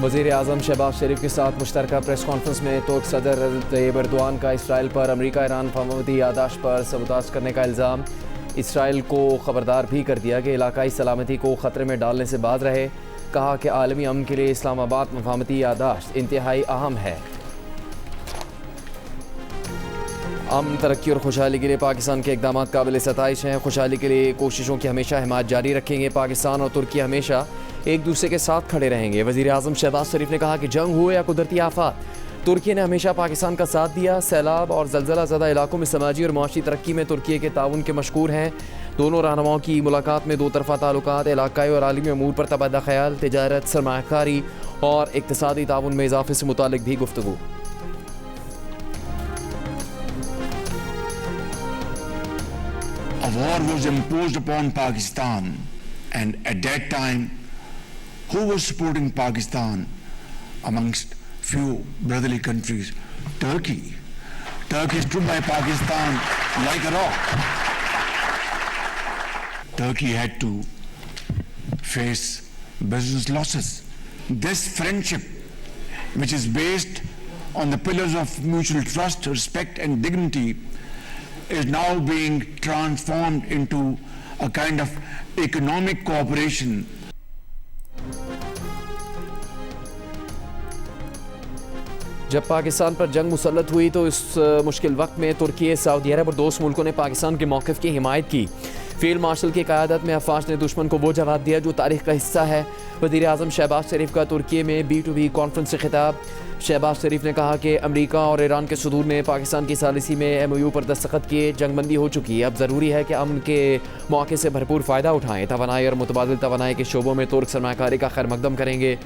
वज़ीर आज़म शहबाज शरीफ के साथ मुश्तरका प्रेस कॉन्फ्रेंस में तुर्क सदर रजब तैयब एर्दोआन का इसराइल पर अमरीका ईरान फहमीती यादाश्त पर सबूताज करने का इल्ज़ाम। इसराइल को ख़बरदार भी कर दिया कि इलाकाई सलामती को ख़तरे में डालने से बाज रहे। कहा कि आलमी अमन के लिए इस्लामाबाद मफाहमती यादाश्त इंतहाई अहम है। अमन, तरक्की और खुशहाली के लिए पाकिस्तान के इक़दाम काबिल सताइश हैं। खुशहाली के लिए कोशिशों की हमेशा हिमायत जारी रखेंगे। पाकिस्तान और तुर्की हमेशा एक दूसरे के साथ खड़े रहेंगे। वज़ीर आज़म शहबाज शरीफ ने कहा कि जंग हो या कुदरती आफात, तुर्की ने हमेशा पाकिस्तान का साथ दिया। सैलाब और ज़लज़ला ज़दा इलाकों में समाजी और माशी तरक्की में तुर्की के ताउन के मशकूर हैं। दोनों रहनुमाओं की मुलाकात में दो तरफ़ा ताल्लुकात, इलाकाई और आलमी अमूर पर तबादला ख्याल, तिजारत, सरमायाकारी और इक़्तिसादी ताउन में इजाफ़े से मुतालिक भी गुफ्तगू। A war was imposed upon Pakistan, and at that time, who was supporting Pakistan amongst few brotherly countries? Turkey. Turkey stood by Pakistan like a rock. Turkey had to face business losses. This friendship, which is based on the pillars of mutual trust, respect and dignity, is now being transformed into a kind of economic cooperation. जब पाकिस्तान पर जंग मुसल्लत हुई तो इस मुश्किल वक्त में तुर्की, Saudi अरब और दोस्त मुल्कों ने पाकिस्तान के मौक़िफ़ की हिमायत की। फील्ड मार्शल की क़यादत में अफ़वाज ने दुश्मन को वो जवाब दिया जो तारीख़ का हिस्सा है। वज़ीर आज़म शहबाज शरीफ का तुर्की में B2B कॉन्फ्रेंस से खिताब। शहबाज शरीफ ने कहा कि अमरीका और ईरान के सदूर ने पाकिस्तान की सालिसी में MOU पर दस्तखत किए। जंगबंदी हो चुकी है, अब ज़रूरी है कि अमन के मौके से भरपूर फ़ायदा उठाएँ। तवानाई और मुतबादिल तवानाई के शोबों में तुर्क सरमायाकारी का खैर मकदम करेंगे।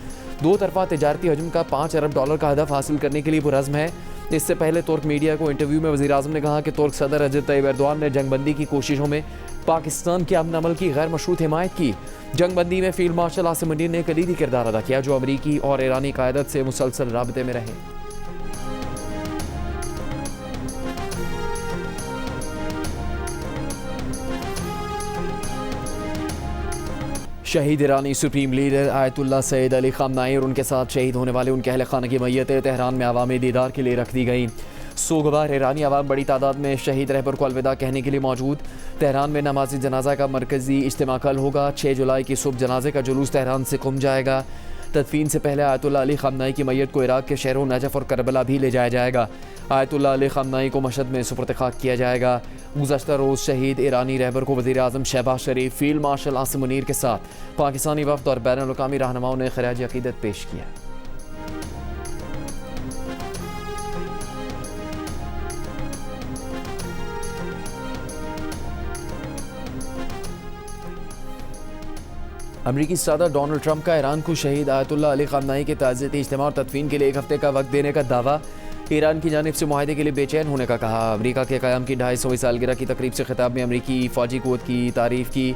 दो तरफ़ा तिजारती हजम का $5 अरब का हदफ हासिल करने के लिए पुरज़्म है। इससे पहले तुर्क मीडिया को इंटरव्यू में वज़ीर आज़म ने कहा कि तुर्क सदर रजब तैयब एर्दोआन ने जंगबंदी की कोशिशों में पाकिस्तान के अमन अमल की गैर मशरूत हिमायत की। जंगबंदी में फील्ड मार्शल आसिम मुनीर ने कलीदी किरदार अदा किया, जो अमरीकी और ईरानी क़यादत से मुसलसल राबते में रहे। शहीद ईरानी supreme leader Ayatollah Sayyid Ali Khamenei और उनके साथ शहीद होने वाले उनके अहल खाना की मैयतें तेहरान में अवामी दीदार के लिए रख दी गई। सोगवार ईरानी अवाम बड़ी तादाद में शहीद रहबर को अलविदा कहने के लिए मौजूद। तेहरान में नमाज जनाजा का मरकज़ी इज्तिमा कल होगा। 6 जुलाई की सुबह जनाजे का जुलूस तेहरान से कुम जाएगा। तदफीन से पहले आयतुल्लाह अली ख़ामनाई की मैयत को इराक़ के शहरों नजफ़ और करबला भी ले जाया जाएगा। आयतुल्लाह अली ख़ामनाई को मशहद में सुपुर्द खाक किया जाएगा। गुज़श्ता रोज़ शहीद ईरानी रहबर को वज़ीर आज़म शहबाज शरीफ, फील्ड मार्शल आसिम मुनीर के साथ पाकिस्तानी वफ़द और बैनुल अक़वामी रहनुमाओं ने ख़िराज अक़ीदत पेश किया। अमरीकी सदर डोनाल्ड ट्रंप का ईरान को शहीद आयतुल्लाह अली ख़ामनाई के ताज़ियती इज्तिमा और तदफीन के लिए 1 हफ़्ते का वक्त देने का दावा। ईरान की जानिब से मुआहदे के लिए बेचैन होने का कहा। अमरीका के क़याम की 250वीं सालगिरह की तकरीब से खिताब में अमरीकी फ़ौजी क़ुव्वत की तारीफ़ की।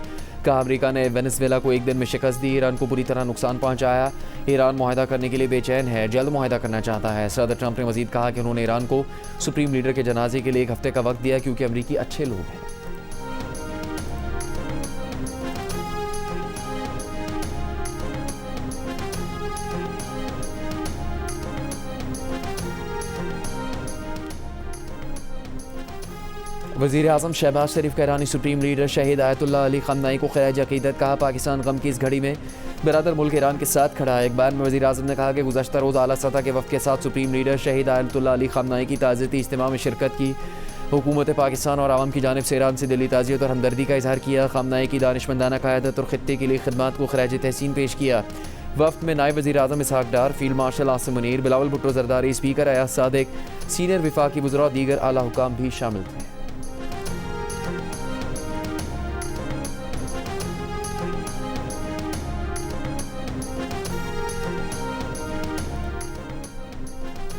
कहा अमरीका ने वेनेज़ुएला को एक दिन में शिकस्त दी, ईरान को बुरी तरह नुकसान पहुँचाया। ईरान मुआहदा करने के लिए बेचैन है, जल्द मुआहदा करना चाहता है। सदर ट्रंप ने मज़ीद कहा कि उन्होंने ईरान को सुप्रीम लीडर के जनाजे के लिए 1 हफ़्ते का वक्त दिया क्योंकि अमरीकी अच्छे लोग हैं। वज़ीर आज़म शहबाज शरीफ का ईरानी सुप्रीम लीडर शहीद आयतुल्लाह अली ख़ामनाई को ख़िराज अक़ीदत। कहा पाकिस्तान गम की इस घड़ी में बिरादर मुल्क ईरान के साथ खड़ा है। एक बयान में वज़ीर आज़म ने कहा कि गुज़श्ता रोज़ आला सतह के वफ़द के साथ सुप्रीम लीडर शहीद आयतुल्लाह अली ख़ामनाई की ताज़ियती इज्तिमा में शिरकत की। हुकूमत पाकिस्तान और आवाम की जानिब से ईरान से दिली ताज़ियत और हमदर्दी का इज़हार किया। ख़ामनाई की दानिशमंदाना क़यादत और ख़ित्ते के लिए खिदमात को ख़िराज तहसीन पेश किया। वफ़द में नायब वज़ीर आज़म Ishaq Dar, field marshal Asim Munir, Bilawal Bhutto Zardari, speaker Ayaz Sadiq, senior वफ़ाक़ी वज़रा और दीगर आला हुकाम भी शामिल थे।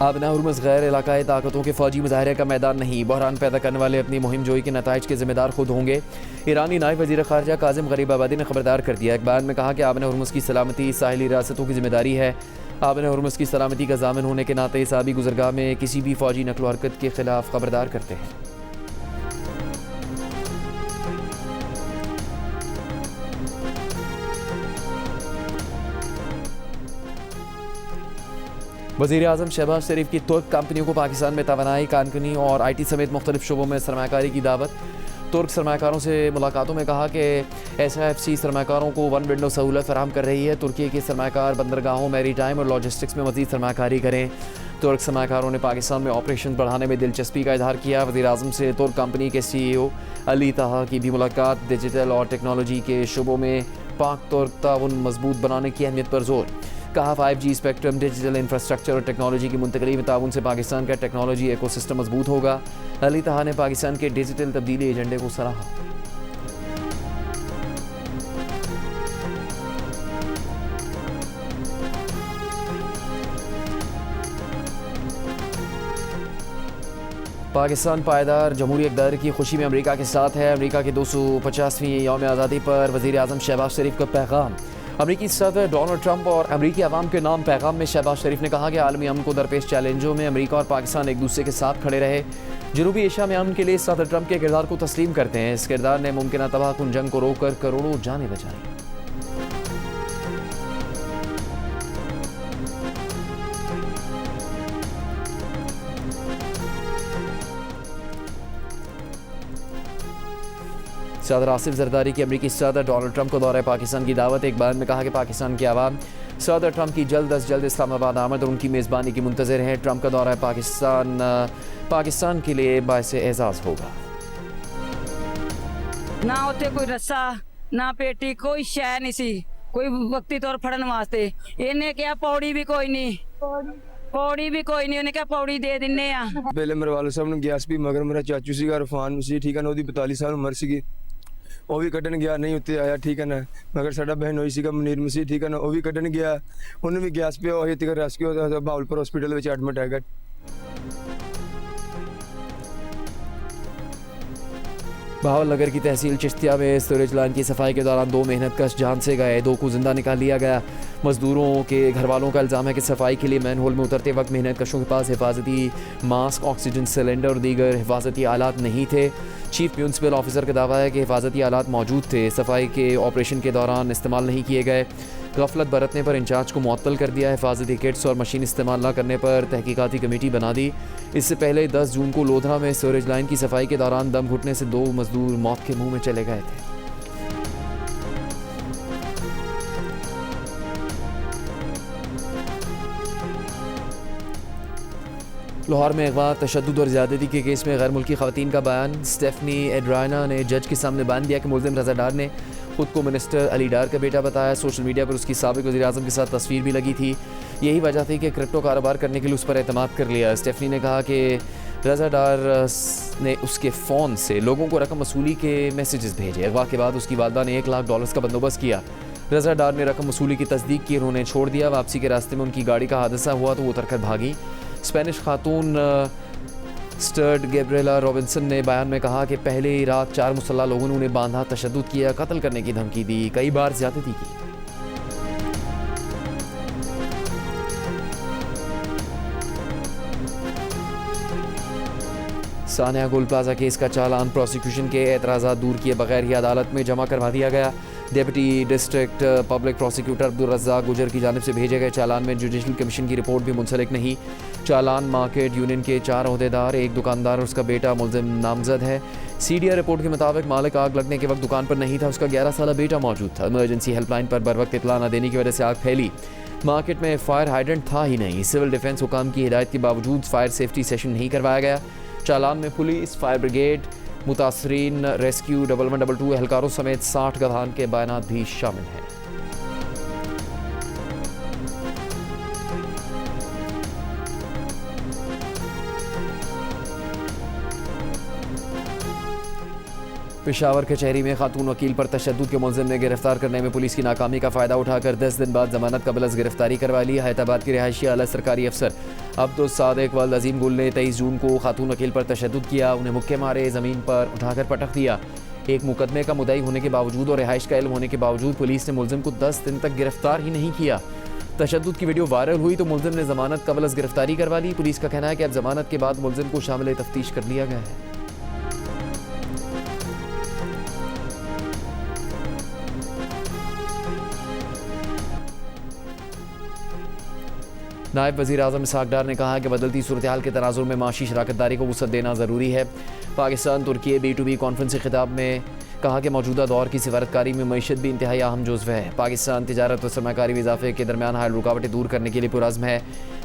आबना हुर्मुज़ गैर इलाकाई ताकतों के फ़ौजी मुजाहरे का मैदान नहीं, बहरान पैदा करने वाले अपनी मुहिम जोई के नताइज के ज़िम्मेदार खुद होंगे। ईरानी नायब वज़ीर ख़ारजा काज़िम गरीबाबादी ने खबरदार कर दिया। एक बयान में कहा कि आबना हुर्मुज़ की सलामती साहिली रियासतों की ज़िम्मेदारी है। आबना हुर्मुज़ की सलामती का ज़ामिन होने के नाते इस आबी गुज़रगाह में किसी भी फ़ौजी नक़्ल व हरकत के ख़िलाफ़ खबरदार करते हैं। वज़ीर आज़म शहबाज शरीफ की तुर्क कंपनियों को पाकिस्तान में तवानाई, कानूनी और IT समेत मुख्तलिफ शोबों में सरमाकारी की दावत। तुर्क सरमाकारों से मुलाकातों में कहा कि SIFC सरमाकारों को वन विंडो सहूलत फराहम कर रही है। तुर्की के सरमाकार बंदरगाहों, मैरी टाइम और लॉजिस्टिक्स में मज़ीद सरमाकारी करें। तुर्क सरमाकारों ने पाकिस्तान में ऑपरेशन बढ़ाने में दिलचस्पी का इजहार किया। वज़ीर आज़म से तुर्क कंपनी के CEO अली ताहा की भी मुलाकात। डिजिटल और टेक्नोलॉजी के शोबों में पाक तुर्क ताउन मजबूत बनाने की अहमियत पर जोर। कहा 5G स्पेक्ट्रम, डिजिटल इंफ्रास्ट्रक्चर और टेक्नोलॉजी की मुंतकली में ताउन से पाकिस्तान का टेक्नोलॉजी इकोसिस्टम मजबूत होगा। अली ताहा ने पाकिस्तान के डिजिटल तब्दीली एजेंडे को सराहा। पाकिस्तान पायदार जमहूरी इक़्तिदार की खुशी में अमेरिका के साथ है। अमेरिका के 250वीं यौम आज़ादी पर वज़ीर आज़म शहबाज शरीफ का पैगाम। अमेरिकी सदर डोनाल्ड ट्रंप और अमेरिकी अवाम के नाम पैगाम में शहबाज शरीफ ने कहा कि आलमी अमन को दरपेश चैलेंजों में अमेरिका और पाकिस्तान एक दूसरे के साथ खड़े रहे। जनूबी एशिया में अमन के लिए सदर ट्रंप के किरदार को तस्लीम करते हैं। इस किरदार ने मुमकिन तबाहकुन जंग को रोककर करोड़ों जानें बचाई। सदर आसिफ जरदारी की अमेरिकी सदर डोनाल्ड ट्रंप को दौरे पाकिस्तान की दावत। एक बयान में कहा कि पाकिस्तान की आवाम सदर ट्रंप की जल्द अज जल्द इस्लामाबाद आमद और उनकी मेज़बानी की मुंतज़िर है। ट्रंप का दौरा पाकिस्तान के लिए बाइस एजाज़ होगा। ना होते कोई रस्सा ना पेटी, कोई शय नहीं सी, कोई वक्ती तौर फड़न वास्ते। इन्हें क्या पौड़ी भी कोई नहीं, पौड़ी भी कोई नहीं, उन्हें क्या पौड़ी दे दिन्ने आ। पहले मेरे वाले साहब ने गैस भी, मगर मेरा चाचू सी रफान मसीह, ठीक है ना, 42 साल उम्र सी, वो भी कटन गया, नहीं उत्ते आया, ठीक है ना। मगर साडा बहन होई सी मनीर मसीह, ठीक है ना, वो भी कटन गया, उन्हें भी गैस पे वही तक रेस्क्यू भावलपुर हॉस्पिटल में एडमिट है। बहावलनगर की तहसील चिश्तिया में स्टोरेज लाइन की सफाई के दौरान 2 मेहनतकश जान से गए, 2 को जिंदा निकाल लिया गया। मजदूरों के घर वालों का इल्ज़ाम है कि सफाई के लिए मैनहोल में उतरते वक्त मेहनतकशों के पास हिफाजती मास्क, ऑक्सीजन सिलेंडर और दीगर हिफाजती आलात नहीं थे। चीफ म्यूनसिपल ऑफिसर का दावा है कि हिफाजती आलात मौजूद थे, सफाई के ऑपरेशन के दौरान इस्तेमाल नहीं किए गए। गफलत बरतने पर इंचार्ज को मुअत्तल कर दिया। हिफाजती किट्स और मशीन इस्तेमाल न करने पर तहकीकाती कमेटी बना दी। इससे पहले 10 जून को लोधरा में स्टोरेज लाइन की सफाई के दौरान दम घुटने से 2 मजदूर मौत के मुंह में चले गए थे। लाहौर में अगवा, तशद्दुद और ज़्यादती के केस में गैर मुल्की ख़वातीन का बयान। स्टेफनी एड्रायना ने जज के सामने बयान दिया कि मुल्ज़िम रज़ा डार ने खुद को मिनिस्टर अली डार का बेटा बताया। सोशल मीडिया पर उसकी साबिक़ वज़ीर आज़म के साथ तस्वीर भी लगी थी। यही वजह थी कि क्रिप्टो कारोबार करने के लिए उस पर एतमाद कर लिया। स्टेफनी ने कहा कि रज़ा डार ने उसके फ़ोन से लोगों को रकम वसूली के मैसेजेस भेजे। अगवा के बाद उसकी वालदा ने $1 लाख का बंदोबस्त किया। रज़ा डार ने रकम वसूली की तस्दीक की, उन्होंने छोड़ दिया। वापसी के रास्ते में उनकी गाड़ी का हादसा हुआ तो वो उतर कर भागी। स्पेनिश खातून स्टर्ड गैब्रिएला रॉबिन्सन ने बयान में कहा कि पहले ही रात 4 मुसल्लह लोगों ने उन्हें बांधा, तशद्दुद किया, कत्ल करने की धमकी दी, कई बार ज़्यादती की। सानिया गोल प्लाजा केस का चालान प्रोसिक्यूशन के एतराज़ात दूर किए बगैर ही अदालत में जमा करवा दिया गया। Deputy district public prosecutor Abdul Razzaq Gujar की जानिब से भेजे गए चालान में जुडिशल कमीशन की रिपोर्ट भी मुंसलिक नहीं। चालान मार्केट यूनियन के 4 ओहदेदार, 1 दुकानदार और उसका बेटा मुल्ज़िम नामजद है। CDR रिपोर्ट के मुताबिक मालिक आग लगने के वक्त दुकान पर नहीं था, उसका 11 साला बेटा मौजूद था। इमरजेंसी हेल्पलाइन पर बर वक्त इतला न देने की वजह से आग फैली। मार्केट में फायर हाइड्रेंट था ही नहीं। सिविल डिफेंस हुकाम की हिदायत के बावजूद फायर सेफ्टी सेशन नहीं करवाया गया। चालान में पुलिस, फायर ब्रिगेड, मुतासरीन रेस्क्यू 1122 एहलकारों समेत 60 गवाहान के बयानात भी शामिल हैं। पेशावर कचहरी में खातून वकील पर तशद्दुद के मुल्ज़िम ने गिरफ्तार करने में पुलिस की नाकामी का फ़ायदा उठाकर 10 दिन बाद जमानत कबल गिरफ्तारी करवा ली। हैदराबाद के रिहायशी आला सरकारी अफसर अब्दुल सादिक वल्द अजीम गुल ने 23 जून को खातून वकील पर तशद्दुद किया, उन्हें मुक्के मारे, ज़मीन पर उठाकर पटक दिया। एक मुकदमे का मुद्दई होने के बावजूद और रिहाइश का इल्म होने के बावजूद पुलिस ने मुल्ज़िम को 10 दिन तक गिरफ्तार ही नहीं किया। तशद्दुद की वीडियो वायरल हुई तो मुल्ज़िम ने जमानत कबल गिरफ्तारी करवा ली। पुलिस का कहना है कि अब जमानत के बाद मुल्ज़िम को शामिल तफ्तीश कर लिया गया है। नायब वज़ीर आज़म इसहाक़ डार ने कहा कि बदलती सूरत हाल के तनाज़ुर में माशी शराकतदारी को वुसअत देना ज़रूरी है। पाकिस्तान तुर्की B2B कॉन्फ्रेंस से खिताब में कहा कि मौजूदा दौर की सिफारतकारी में मईशत भी इंतहाई अहम जुज़्व है। पाकिस्तान तिजारत और सरमाकारी में इजाफे के दरमियान हाल रुकावटें दूर करने के लिए पुरज़्म है।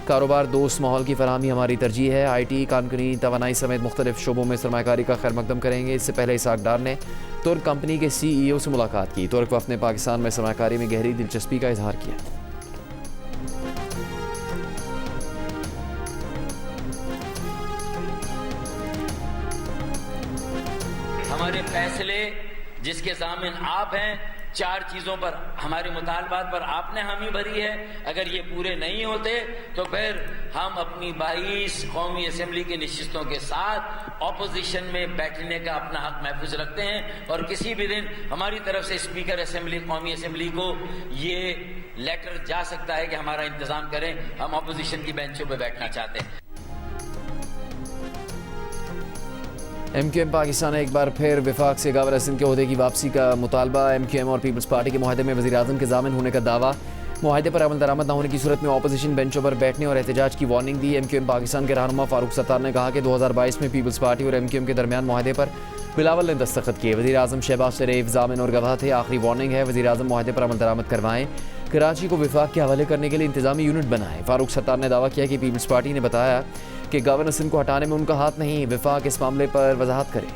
कारोबार दोस्त माहौल की फराहमी हमारी तरजीह है। IT, कानूनी तवानाई समेत मुख्तलिफ शोबों में सरमाकारी का खैर मकदम करेंगे। इससे पहले इसहाक़ डार ने तुर्क कंपनी के CEO से मुलाकात की। तुर्क वफ़द ने पाकिस्तान में सरमाकारी में गहरी दिलचस्पी का इजहार किया। हमारे फैसले जिसके ज़ामिन आप हैं, 4 चीज़ों पर हमारे मुतालबात पर आपने हामी भरी है। अगर ये पूरे नहीं होते तो फिर हम अपनी 22 कौमी असम्बली की नशिस्तों के साथ ऑपोजिशन में बैठने का अपना हक महफूज रखते हैं। और किसी भी दिन हमारी तरफ से स्पीकर असम्बली, कौमी असम्बली को ये लेटर जा सकता है कि हमारा इंतज़ाम करें, हम ऑपोजिशन की बेंचों पर बैठना चाहते हैं। MQM पाकिस्तान ने एक बार फिर विफाक से गवर्नर सिंध के ओहदे की वापसी का मुतालबा। MQM और पीपल्स पार्टी के मुआहदे में वज़ीर आज़म के ज़ामिन होने का दावा। मुआहदे पर अमल दरामद न होने की सूरत में ऑपोजिशन बेंचों पर बैठने और एहतजाज की वार्निंग दी। MQM पाकिस्तान के रहनुमा फारूक सत्तार ने कहा कि 2022 में पीपल्स पार्टी और MQM के दरमियान मुआहदे पर बिलावल ने दस्तखत किए। वज़ीर आज़म शहबाज शरीफ ज़ामिन और गवाह थे। आखिरी वार्निंग है, वज़ीर आज़म मुआहदे पर अमल दरामद करवाएं। कराची को विफाक के हवाले करने के लिए इंतजामी यूनिट बनाएं। फारूक सत्तार ने दावा किया कि पीपल्स पार्टी ने बताया कि गवर्नर सिंध को हटाने में उनका हाथ नहीं, विफाक इस मामले पर वजाहत करे।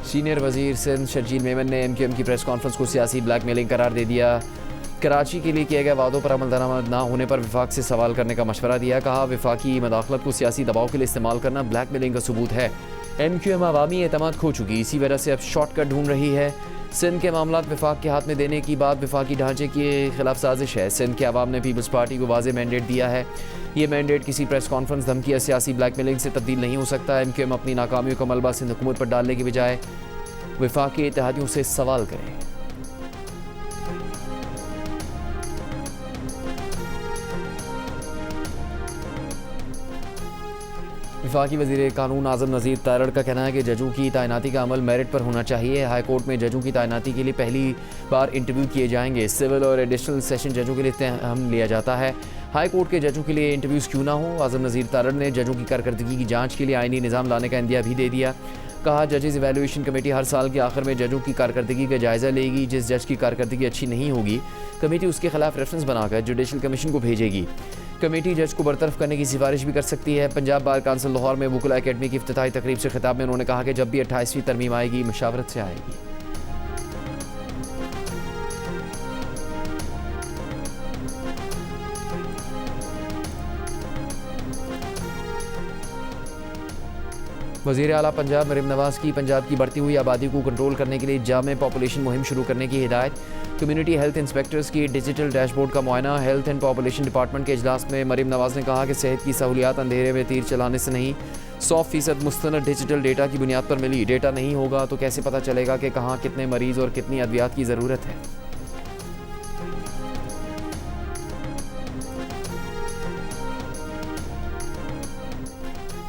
सीनियर वजीर सिंध शर्जील मेमन ने MQM की प्रेस कॉन्फ्रेंस को सियासी ब्लैकमेलिंग करार दे दिया। कराची के लिए किए गए वादों पर अमल दरामद न होने पर विफाक से सवाल करने का मशवरा दिया। कहा विफाकी मदाखलत को सियासी दबाव के लिए इस्तेमाल करना ब्लैकमेलिंग का सबूत है। MQM अवामी एतमाद खो चुकी, इसी वजह से अब शॉर्टकट ढूंढ रही है। सिंध के मामलात विफाक के हाथ में देने की बात विफाकी ढांचे के खिलाफ साजिश है। सिंध के अवाम ने पीपल्स पार्टी को वाज़ेह मैंडेट दिया है। ये मैंडेट किसी प्रेस कॉन्फ्रेंस, धमकी या सियासी ब्लैकमेलिंग से तब्दील नहीं हो सकता। MQM अपनी नाकामियों का मलबा सिंध हुकूमत पर डालने के बजाय विफाकी इत्तेहादियों से सवाल करें। वफाकी वज़ीर कानून आज़म नज़ीर तारड़ का कहना है कि जजों की तैनाती का अमल मेरिट पर होना चाहिए। हाई कोर्ट में जजों की तैनाती के लिए पहली बार इंटरव्यू किए जाएंगे। सिविल और एडिशनल सेशन जजों के लिए अहम लिया जाता है। हाई कोर्ट के जजों के लिए इंटरव्यूज़ क्यों ना हो। आज़म नज़ीर तारड़ ने जजों की कारकर्दगी की जाँच के लिए आइनी निज़ाम लाने का इंदिया भी दे दिया। कहा जजेस इवैल्यूएशन कमेटी हर साल के आखिर में जजों की कारकर्दगी का जायज़ा लेगी। जिस जज की कारकर्दगी अच्छी नहीं होगी, कमेटी उसके खिलाफ रेफरेंस बनाकर जुडिशल कमीशन को भेजेगी। कमेटी जज को बरतरफ करने की सिफारिश भी कर सकती है। पंजाब बार काउंसिल लाहौर में वुकला अकेडमी की इफ्तिताही तकरीब से खिताब में उन्होंने कहा कि जब भी 28वीं तरमीम आएगी, मशावरत से आएगी। वज़ीर आला पंजाब मरीम नवाज़ की पंजाब की बढ़ती हुई आबादी को कंट्रोल करने के लिए जामे पॉपुलेशन मुहिम शुरू करने की हिदायत। कम्युनिटी हेल्थ इंस्पेक्टर्स की डिजिटल डैशबोर्ड का मुआयना। हेल्थ एंड पॉपुलेशन डिपार्टमेंट के इजलास में मरीम नवाज़ ने कहा कि सेहत की सहूलियात अंधेरे में तीर चलाने से नहीं, 100% मुस्तनद डिजिटल डेटा की बुनियाद पर मिली। डेटा नहीं होगा तो कैसे पता चलेगा कि कहाँ कितने मरीज़ और कितनी अद्वियात की ज़रूरत है।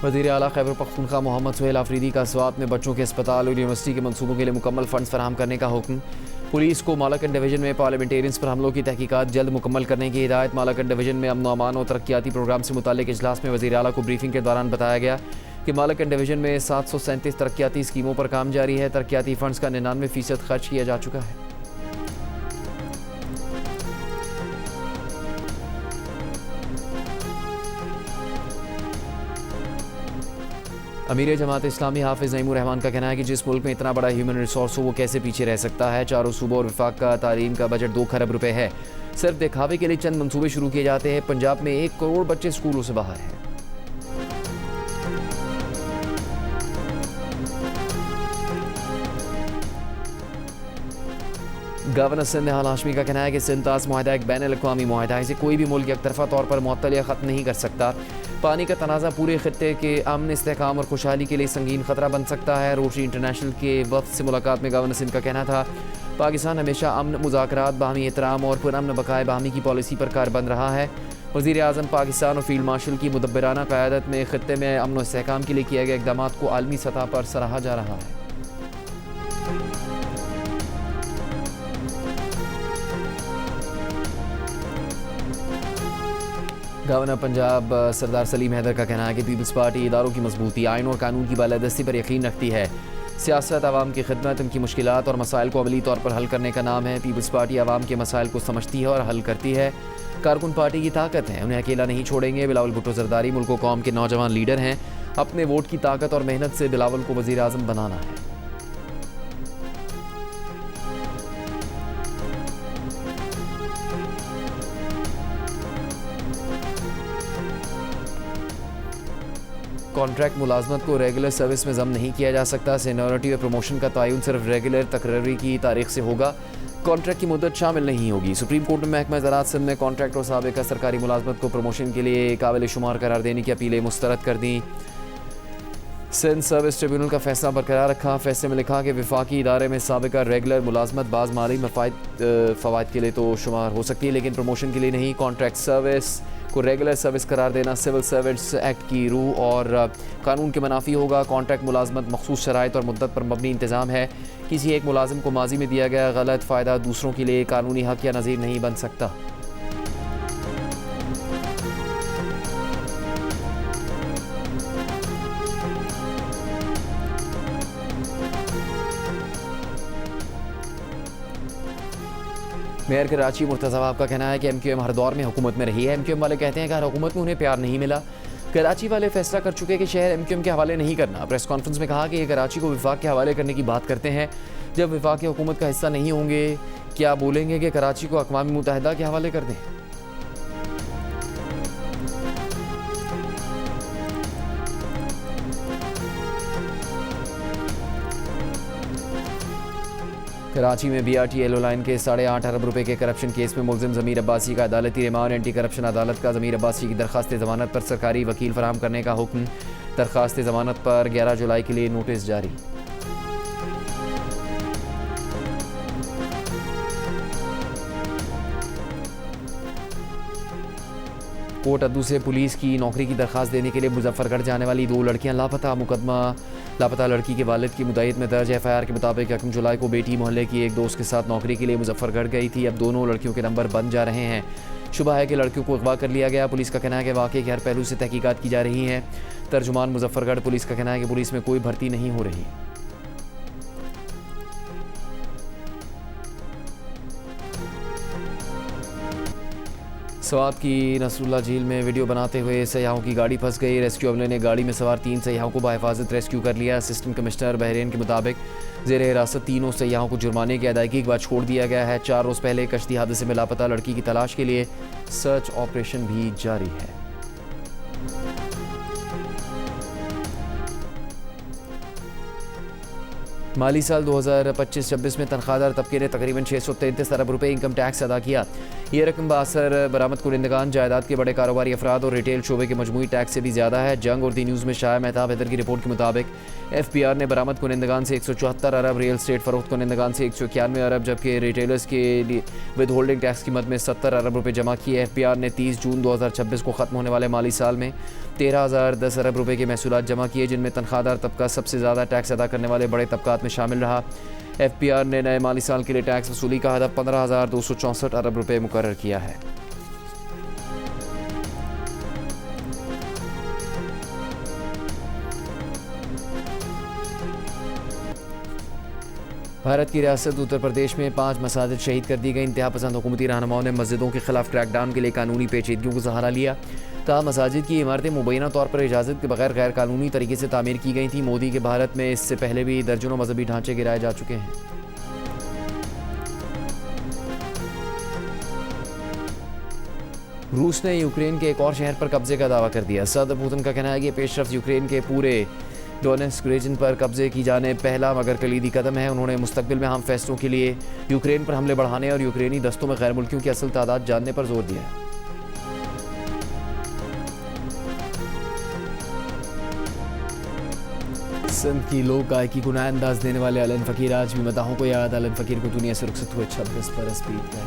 वज़ीर आला खैबर पख्तूनख्वा मोहम्मद सुहेल आफरीदी का स्वात में बच्चों के अस्पताल और यूनिवर्सिटी के मनसूबों के लिए मुकम्मल फंड्स फराहम करने का हुक्म। पुलिस को मालाकंड डिवीजन में पार्लियामेंटेरियंस पर हमलों की तहकीकात जल्द मुकम्मल करने की हिदायत। मालाकंड डिवीजन में अमन अमान और तरक्याती प्रोग्राम से मुताल्लिक इजलास में वज़ीर आला को ब्रीफिंग के दौरान बताया गया कि मालाकंड डिवीजन में 737 तरक्याती स्कीमों पर काम जारी है। तरक्याती फंड्स का 99% खर्च किया जा चुका है। अमीर जमात इस्लामी हाफिज़ नईमुर रहमान का कहना है कि जिस मुल्क में इतना बड़ा ह्यूमन रिसोर्स हो वो कैसे पीछे रह सकता है। चारों सूबों और वफाक का तालीम का बजट 2 खरब रुपए है। सिर्फ दिखावे के लिए चंद मंसूबे शुरू किए जाते हैं। पंजाब में 1 करोड़ बच्चे स्कूलों से बाहर हैं। गवर्नर सिंध निहाल हाशमी का कहना है कि सिंध ताज़ मुआहदा एक बैन अल-अक़वामी मुआहदा है। इसे कोई भी मुल्क एकतरफा तौर पर मुअत्तल या ख़त्म नहीं कर सकता। पानी का तनाज़ा पूरे खित्ते के अमन, इस्तेहकाम और खुशहाली के लिए संगीन ख़तरा बन सकता है। रोटरी इंटरनेशनल के वफ़द से मुलाकात में गवर्नर सिंध का कहना था पाकिस्तान हमेशा अमन, मुज़ाकरात, बाहमी एहतराम और पुरअमन बकाए बाहमी की पॉलिसी पर कारबंद रहा है। वज़ीर आज़म पाकिस्तान और फील्ड मार्शल की मुदब्बिराना क़यादत में ख़ित्ते में अमन व इस्तेहकाम के लिए किए गए इक़दाम को आलमी सतह पर सराहा जा रहा है। गवर्नर पंजाब सरदार सलीम हैदर का कहना है कि पीपल्स पार्टी इदारों की मजबूती, आइन और कानून की बालादस्ती पर यकीन रखती है। सियासत आवाम की खिदमत, उनकी मुश्किलात और मसाइल को अमली तौर पर हल करने का नाम है। पीपल्स पार्टी आवाम के मसाइल को समझती है और हल करती है। कारकुन पार्टी की ताकत है, उन्हें अकेला नहीं छोड़ेंगे। बिलावल भुट्टो जरदारी मुल्क व कौम के नौजवान लीडर हैं। अपने वोट की ताकत और मेहनत से बिलावल को वज़ीर आज़म बनाना है। कॉन्ट्रैक्ट मुलाजमत को रेगुलर सर्विस में ज़म नहीं किया जा सकता। सीनियरिटी और प्रमोशन का तयन सिर्फ रेगुलर तकर्री की तारीख से होगा। कॉन्ट्रैक्ट की मुद्दत शामिल नहीं होगी। सुप्रीम कोर्ट ने महकमा ज़राअत सिंध में कॉन्ट्रैक्ट और साबिका सरकारी मुलाजमत को प्रमोशन के लिए काबिल शुमार करार देने की अपीलें मुस्तरद कर दी। सिंध सर्विस ट्रिब्यूनल का फैसला बरकरार रखा। फैसले में लिखा कि वफाकी इदारे में साबिका रेगुलर मुलाजमत बाज़ माली फ़वाइद के लिए तो शुमार हो सकती है, लेकिन प्रमोशन के लिए नहीं। कॉन्ट्रैक्ट सर्विस को रेगुलर सर्विस करार देना सिविल सर्विस एक्ट की रूह और कानून के मुनाफी होगा। कॉन्ट्रैक्ट मुलाजमत मखसूस शराइत और मुद्दत पर मबनी इंतज़ाम है। किसी एक मुलाजिम को माजी में दिया गया गलत फ़ायदा दूसरों के लिए कानूनी हक़ या नज़ीर नहीं बन सकता। मेयर कराची मुर्तज़ा वहाब का कहना है कि MQM हर दौर में हुकूमत में रही है। MQM वाले कहते हैं कि हर हुकूमत में उन्हें प्यार नहीं मिला। कराची वाले फैसला कर चुके कि शहर MQM के हवाले नहीं करना। प्रेस कॉन्फ्रेंस में कहा कि ये कराची को विफाक के हवाले करने की बात करते हैं। जब विफाक की हुकूमत का हिस्सा नहीं होंगे, क्या बोलेंगे कि कराची को अक़वाम मुत्तहिदा के हवाले कर दें? कराची में BRT येलो लाइन के 8.5 अरब रुपए के करप्शन केस में मुलजिम ज़मीर अब्बासी का अदालती रिमांड। एंटी करप्शन अदालत का ज़मीर अब्बासी की दरख्वास्त ज़मानत पर सरकारी वकील फराहम करने का हुक्म। दरख्वास्त ज़मानत पर 11 जुलाई के लिए नोटिस जारी। कोट अद्दू से पुलिस की नौकरी की दरख्वास्त देने के लिए मुजफ्फरगढ़ जाने वाली 2 लड़कियां लापता। मुकदमा लापता लड़की के वालिद की मुद्दत में दर्ज FIR के मुताबिक 1 जुलाई को बेटी मोहल्ले की एक दोस्त के साथ नौकरी के लिए मुजफ्फरगढ़ गई थी। अब दोनों लड़कियों के नंबर बन जा रहे हैं। शुबा है कि लड़कियों को अगवा कर लिया गया। पुलिस का कहना है कि वाक़े के हर पहलू से तहकीकात की जा रही है। तर्जुमान मुजफ्फरगढ़ पुलिस का कहना है कि पुलिस में कोई भर्ती नहीं हो रही। स्वात की नसरुल्ला झील में वीडियो बनाते हुए सयाहों की गाड़ी फंस गई। रेस्क्यू अमले ने गाड़ी में सवार 3 सयाहों को बाहिफाजत रेस्क्यू कर लिया। असिस्टेंट कमिश्नर बहरीन के मुताबिक ज़ेर हिरासत तीनों सयाहों को जुर्माने की अदायगी के बाद छोड़ दिया गया है। 4 रोज़ पहले कश्ती हादसे में लापता लड़की की तलाश के लिए सर्च ऑपरेशन भी जारी है। माली साल 2025-26 में तनख्वाहदार तबके ने तकरीबन 633 अरब रुपए इनकम टैक्स अदा किया। ये रकम बासर बरामद कुनिंदगान, जायदाद के बड़े कारोबारी अफराद और रिटेल शोबे के मजमूई टैक्स से भी ज़्यादा है। जंग और दी न्यूज़ में शाह मेहताब हैदर की रिपोर्ट के मुताबिक FPR ने बरामद कुनिंदगान से 174 अरब, रियल स्टेट फ़रोख्त कुनिंदगान से 191 अरब, जबकि रिटेलर्स के लिए विद होल्डिंग टैक्स कीमत में 70 अरब रुपये जमा किए। FPR ने 30 जून 2026 को ख़त्म होने वाले माली साल में 13,010 अरब रुपये के महसूलात जमा किए, जिनमें तनख्वाहदार तबका सबसे ज़्यादा टैक्स अदा करने वाले बड़े तबकात में शामिल रहा। FPR ने नए माली साल के लिए टैक्स वसूली का हदफ 15,264 अरब रुपये मुकर्रर किया है। भारत की रियासत उत्तर प्रदेश में 5 मसाजिद शहीद कर दी गई। इंतहा पसंद हुकूमती रहनुमाओं ने मस्जिदों के खिलाफ क्रैकडाउन के लिए कानूनी पेचीदगियों को सहारा लिया। कहा मसाजिद की इमारतें मुबैना तौर पर इजाज़त के बगैर गैर कानूनी तरीके से तामीर की गई थी। मोदी के भारत में इससे पहले भी दर्जनों मजहबी ढांचे गिराए जा चुके हैं। रूस ने यूक्रेन के एक और शहर पर कब्जे का दावा कर दिया। सदर पुतिन का कहना है कि पेशरफ्त यूक्रेन के पूरे डोनेट्स्क रीजन पर कब्जे की जाने पहला मगर कलीदी कदम है। उन्होंने मुस्तकबिल में हम फैसलों के लिए यूक्रेन पर हमले बढ़ाने और यूक्रेनी दस्तों में गैर मुल्कियों की असल तादाद जानने पर जोर दिया। सिंध की लोक गायकी को नया अंदाज देने वाले अलन फ़कीर आज भी मदाहों को याद। अलन फ़कीर को दुनिया से रुखसत हुए 26 बरस बीत गए।